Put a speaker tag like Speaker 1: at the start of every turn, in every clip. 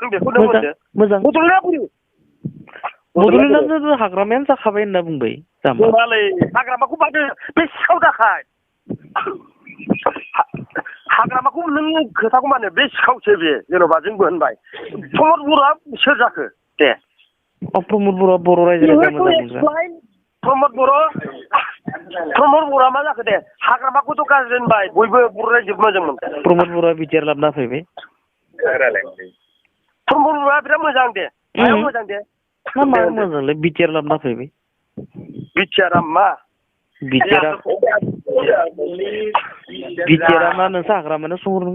Speaker 1: बेखौनो मोनदो
Speaker 2: मोजां
Speaker 1: बड'लेण्डआ बोरो
Speaker 2: बड'लेण्डआनो हाग्रामायानो जाखाबाय होनना बुंबाय जाम्बा
Speaker 1: नङालै हाग्रामाखौ बादो बे सिखाव दाखाय हाग्रामाखौ नों खोथाखौ मानो बे सिखावसो बे जेन'बा जोंबो होनबाय प्रमद बर'आ सोर जाखो दे
Speaker 2: प्रमद बर'आ बर' रायजो राजा मोजां मोनग्रा
Speaker 1: प्रमद बर'आ मा जाखो दे हाग्रामाखौथ' गाज्रि होनबाय बयबो बर' रायजो मोजां मोन
Speaker 2: प्रमद बर'आ बिटिआर लाबोना फैबाय
Speaker 1: प्रमद बर'आ बिराद मोजां दे मायाव मोजां दे
Speaker 2: मा मोजांलै बिटिआर लाबोना फैबाय
Speaker 1: बिटिआरआ मा
Speaker 2: बिटिआरआ मा नोंसो हाग्रामायानो सोंहर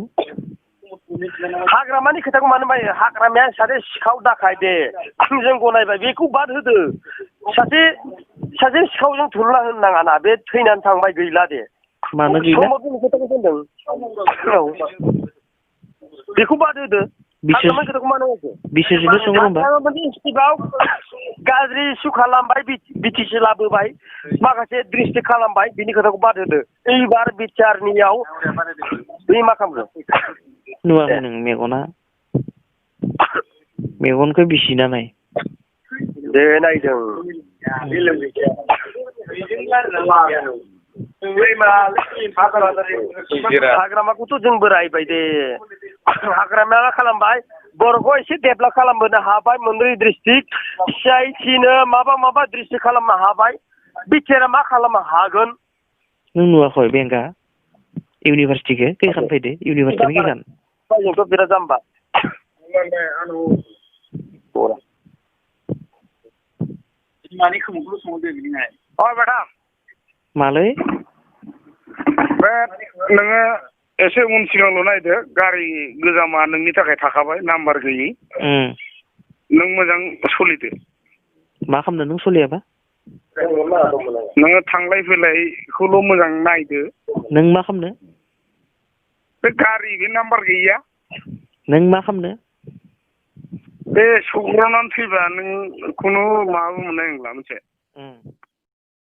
Speaker 1: हाग्रामानि खोथाखौ मानो बायो हाग्रामाया सासे सिखाव दाखाय दे जों गनायबाय बेखौ बाद होदो सासे सिखावजों थुलुंगा होनो नाङाना बे थैनानै थांबाय गैला दे
Speaker 2: मानो गैला
Speaker 1: खोथाखौ होनदों औ बेखौ बाद होदो हाग्रामानि खोथाखौ मानो होखो
Speaker 2: बिसोरजोंनो सोंहर होमबा
Speaker 1: इन्स्टिटिउटआव गाज्रि इस्यु खालामबाय बिटिसि लाबोबाय माखासे डिस्ट्रिक्ट खालामबाय बिनि खोथाखौ बाद होदो एबार बिटिआरनियाव बै मा खालामगोन
Speaker 2: नुवाखै नों मेगनखौ बिसिना नाय
Speaker 1: दे नायदों हाग्रामाखौथ' जोंबो रायबाय दे हाग्रामाया खालामबाय बर'खौ एसे डेभेलप खालामबोनो हाबाय मोनब्रै डिस्ट्रिक्ट CITनो माबा डिस्ट्रिक्ट खालामनो हाबाय बिटिआरआ मा खालामनो हागोन
Speaker 2: नों नुवाखै बेंका इउनिभार्सिटिखौ खैखान फैदो इउनिभार्सिटिनि खैखान
Speaker 1: जोंथ' बिराद जाम्बा
Speaker 3: बिमानि खोमोनखौल' सोंहरदो बिदिहाय
Speaker 1: मेडाम
Speaker 2: मालै
Speaker 3: बे नोङो एसे उन सिगांल' नायदो गारि गोजामा नोंनि थाखाय थाखाबाय नाम्बार गैयि नों मोजां सलिदो
Speaker 2: मा खालामदों नों सलियाबा
Speaker 3: नोङो थांलाय फैलायखौल' मोजां नायदो
Speaker 2: नों मा खालामनो
Speaker 3: बे गारि बे नाम्बार गैयिया
Speaker 2: नों मा खालामनो
Speaker 3: बे सौग्रावनानै फैबा नों खुनु माबाबो मोननाय नंला मोनसे